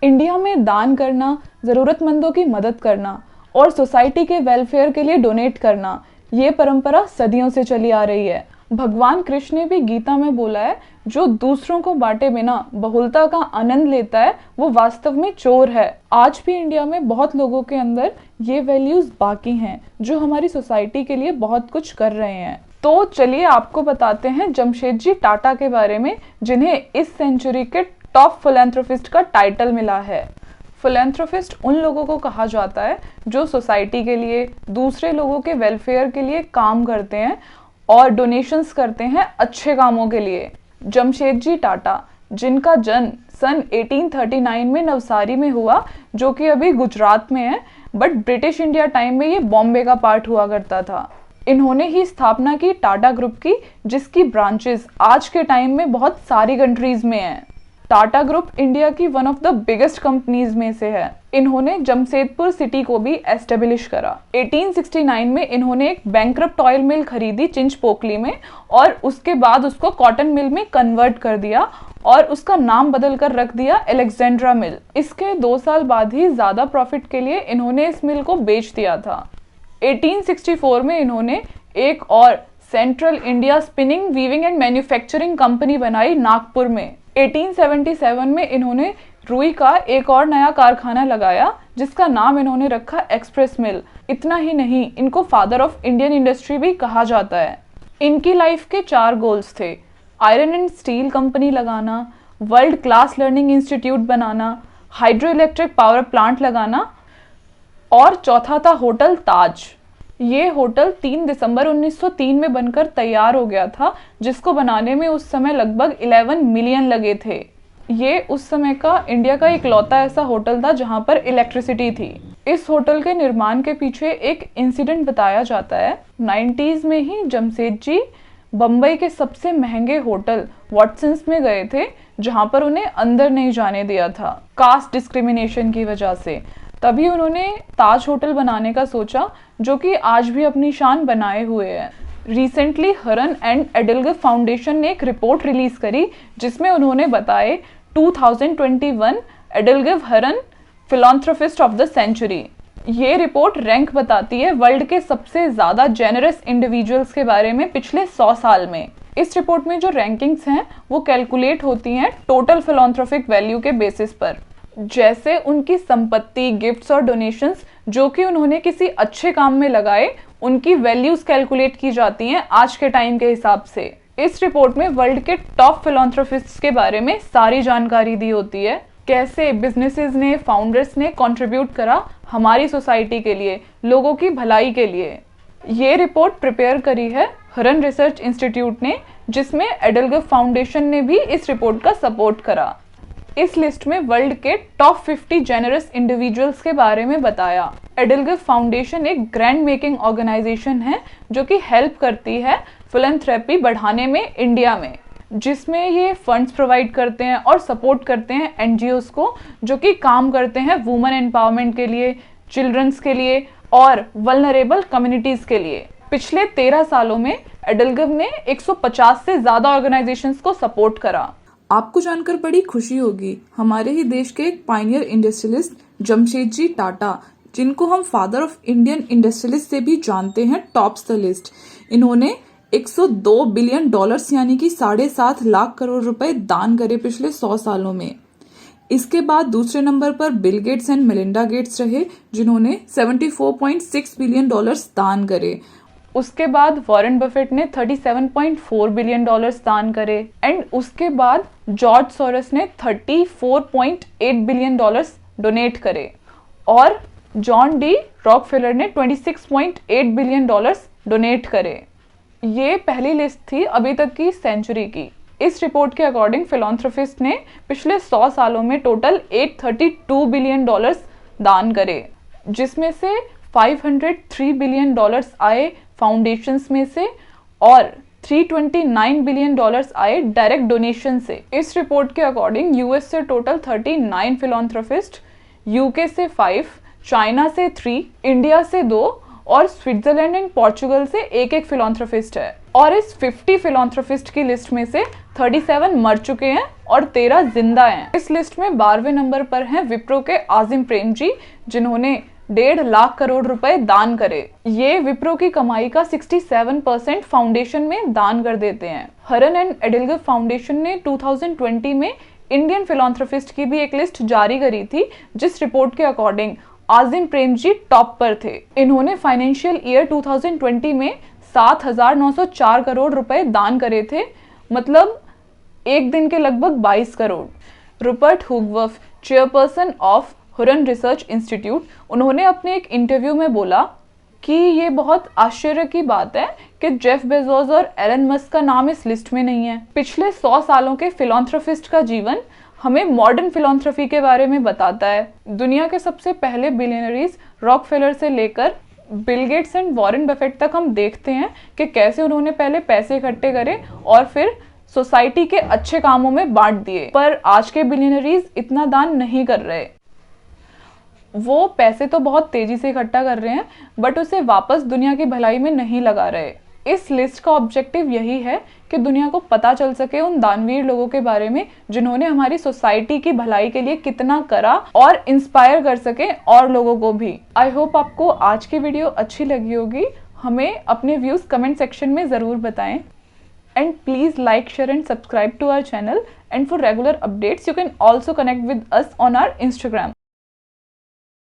India में दान करना, ज़रूरतमंदों की मदद करना और सोसाइटी के वेलफेयर के लिए डोनेट करना, ये परंपरा सदियों से चली आ रही है। भगवान कृष्ण ने भी गीता में बोला है, जो दूसरों को बांटे बिना बहुलता का आनंद लेता है वो वास्तव में चोर है। आज भी इंडिया में बहुत लोगों के अंदर ये वैल्यूज बाकी हैं जो हमारी सोसाइटी के लिए बहुत कुछ कर रहे हैं। तो चलिए आपको बताते हैं जमशेदजी टाटा के बारे में, जिन्हें इस सेंचुरी के टॉप फिलैंथ्रोपिस्ट का टाइटल मिला है। फिलैंथ्रोपिस्ट उन लोगों को कहा जाता है जो सोसाइटी के लिए, दूसरे लोगों के वेलफेयर के लिए काम करते हैं और डोनेशंस करते हैं अच्छे कामों के लिए। जमशेदजी टाटा, जिनका जन्म सन 1839 में नवसारी में हुआ, जो कि अभी गुजरात में है, बट ब्रिटिश इंडिया टाइम में ये बॉम्बे का पार्ट हुआ करता था। इन्होंने ही स्थापना की टाटा ग्रुप की, जिसकी ब्रांचेस आज के टाइम में बहुत सारी कंट्रीज में हैं। टाटा ग्रुप इंडिया की one of the biggest companies में से है। इन्होंने जमशेदपुर सिटी को भी एस्टेब्लिश करा। 1869 में इन्होंने एक बैंकरप्ट ऑयल मिल खरीदी चिंचपोकली में और उसके बाद उसको कॉटन मिल में कन्वर्ट कर दिया और उसका नाम बदल कर रख दिया अलेक्जेंड्रा मिल। इसके 2 साल बाद ही ज्यादा प्रॉफिट के लिए इन्होंने इस मिल को बेच दिया था। 1864 में इन्होंने एक और central India spinning, weaving and manufacturing company बनाई नागपुर में। 1877 में इन्होंने रुई का एक और नया कारखाना लगाया, जिसका नाम इन्होंने रखा एक्सप्रेस मिल। इतना ही नहीं, इनको फादर ऑफ इंडियन इंडस्ट्री भी कहा जाता है। इनकी लाइफ के 4 गोल्स थे: आयरन एंड स्टील कंपनी लगाना, वर्ल्ड क्लास लर्निंग इंस्टीट्यूट बनाना, हाइड्रो इलेक्ट्रिक पावर प्लांट लगाना और चौथा था होटल ताज। ये होटल 3 दिसंबर 1903 में बनकर तैयार हो गया था, जिसको बनाने में उस समय लगभग 11 मिलियन लगे थे। ये उस समय का इंडिया का इकलौता ऐसा होटल था जहां पर इलेक्ट्रिसिटी थी। इस होटल के निर्माण के पीछे एक इंसिडेंट बताया जाता है। 90s में ही जमशेदजी बम्बई के सबसे महंगे होटल वॉटसन्स में गए थे, जहां पर उन्हें अंदर नहीं जाने दिया था कास्ट डिस्क्रिमिनेशन की वजह से। तभी उन्होंने ताज होटल बनाने का सोचा, जो कि आज भी अपनी शान बनाए हुए है। रिसेंटली हरन एंड एडलगर फाउंडेशन ने एक रिपोर्ट रिलीज करी, जिसमें उन्होंने बताए 2021 एडलगर हरन फिलैंथ्रोपिस्ट ऑफ द सेंचुरी। ये रिपोर्ट रैंक बताती है वर्ल्ड के सबसे ज्यादा जेनरस इंडिविजुअल्स के बारे में पिछले 100 साल में। इस रिपोर्ट में जो रैंकिंग्स हैं वो कैलकुलेट होती हैं टोटल फिलैंथ्रोपिक वैल्यू के बेसिस पर, जैसे उनकी संपत्ति, गिफ्ट्स और डोनेशंस जो कि उन्होंने किसी अच्छे काम में लगाए, उनकी वैल्यूज कैलकुलेट की जाती हैं आज के टाइम के हिसाब से। इस रिपोर्ट में वर्ल्ड के टॉप फिलैंथ्रोपिस्ट्स के बारे में सारी जानकारी दी होती है, कैसे बिजनेसेस ने, फाउंडर्स ने कंट्रीब्यूट करा हमारी सोसाइटी के लिए, लोगों की भलाई के लिए। ये रिपोर्ट प्रिपेयर करी है हरन रिसर्च इंस्टीट्यूट ने, जिसमें एडलगर फाउंडेशन ने भी इस रिपोर्ट का सपोर्ट करा। इस लिस्ट में वर्ल्ड के टॉप 50 जेनरस इंडिविजुअल्स के बारे में बताया। एडलगर फाउंडेशन एक ग्रैंड मेकिंग ऑर्गेनाइजेशन है जो कि हेल्प करती है फिलैंथ्रोपी बढ़ाने में इंडिया में, जिसमें ये फंड्स प्रोवाइड करते हैं और सपोर्ट करते हैं एनजीओस को जो कि काम करते हैं वुमेन एम्पावरमेंट के लिए, चिल्ड्रंस के लिए और वल्नरेबल कम्युनिटीज के लिए। पिछले 13 सालों में एडलगर ने 150 से ज्यादा ऑर्गेनाइजेशंस को सपोर्ट करा। आपको जानकर बड़ी खुशी होगी, हमारे ही देश के एक पायनियर इंडस्ट्रियलिस्ट जमशेदजी टाटा, जिनको हम फादर ऑफ इंडियन इंडस्ट्रियलिस्ट से भी जानते हैं, टॉप्स द लिस्ट। इन्होंने 102 बिलियन डॉलर्स यानी कि 7.5 लाख करोड़ रुपए दान करे पिछले 100 सालों में। इसके बाद दूसरे नंबर पर Bill Gates and Melinda Gates रहे, जिन्होंने 74.6 बिलियन डॉलर्स दान करे। उसके बाद वॉरेन बफेट ने 37.4 बिलियन डॉलर्स दान करे एंड उसके बाद जॉर्ज सोरोस ने 34.8 बिलियन डॉलर्स डोनेट करे और जॉन डी रॉकफेलर ने 26.8 बिलियन डॉलर्स डोनेट करे। ये पहली लिस्ट थी अभी तक की सेंचुरी की। इस रिपोर्ट के अकॉर्डिंग फिलैंथ्रोपिस्ट ने पिछले 100 सालों में टोटल 832 बिलियन डॉलर्स दान करे, जिसमें से 503 बिलियन डॉलर्स आए फाउंडेशंस में से और 329 बिलियन डॉलर्स आए डायरेक्ट डोनेशन से। इस रिपोर्ट के अकॉर्डिंग यूएस से टोटल 39 फिलैंथ्रोपिस्ट, यूके से 5, चाइना से 3, इंडिया से 2 और स्विट्जरलैंड एंड पोर्चुगल से एक एक फिलॉन्थ्रोपिस्ट है। और इस 50 फिलॉन्थ्रोपिस्ट की लिस्ट में से 37 मर चुके हैं और 13 जिंदा हैं। इस लिस्ट में 12वें नंबर पर हैं विप्रो के आजिम प्रेमजी, जिन्होंने 1.5 लाख करोड़ रुपए दान करे। ये विप्रो की कमाई का 67% फाउंडेशन में दान कर देते हैं। हरन एंड एडिलगर फाउंडेशन ने 2020 में इंडियन फिलॉन्थ्रोपिस्ट की भी एक लिस्ट जारी करी थी, जिस रिपोर्ट के अकॉर्डिंग आजिम प्रेमजी टॉप पर थे। इन्होंने फाइनेंशियल ईयर 2020 में 7,904 करोड़ रुपए दान करे थे, मतलब एक दिन के लगभग 22 करोड़। रूपर्ट हुगवर्थ, chairperson of Hurun research institute, उन्होंने अपने एक इंटरव्यू में बोला कि ये बहुत आश्चर्य की बात है कि जेफ बेजोस और एलन मस्क का नाम इस लिस्ट में नहीं है। पिछले 100 सालों के फिलॉन्थ्रोपिस्ट का जीवन हमें मॉडर्न फिलॉन्थ्रफी के बारे में बताता है। दुनिया के सबसे पहले बिलियनरीज रॉकफेलर से लेकर Bill Gates and Warren Buffett तक हम देखते हैं कि कैसे उन्होंने पहले पैसे इकट्ठे करे और फिर सोसाइटी के अच्छे कामों में बांट दिए। पर आज के बिलियनरीज इतना दान नहीं कर रहे। वो पैसे तो बहुत तेजी से इकट्ठा कर रहे हैं, बट उसे वापस दुनिया की भलाई में नहीं लगा रहे। इस लिस्ट का ऑब्जेक्टिव यही है कि दुनिया को पता चल सके उन दानवीर लोगों के बारे में जिन्होंने हमारी सोसाइटी की भलाई के लिए कितना करा, और इंस्पायर कर सके और लोगों को भी। आई होप आपको आज की वीडियो अच्छी लगी होगी। हमें अपने व्यूज कमेंट सेक्शन में जरूर बताएं। And please like, share and subscribe to our channel. And for regular updates, you can also connect with us on our Instagram.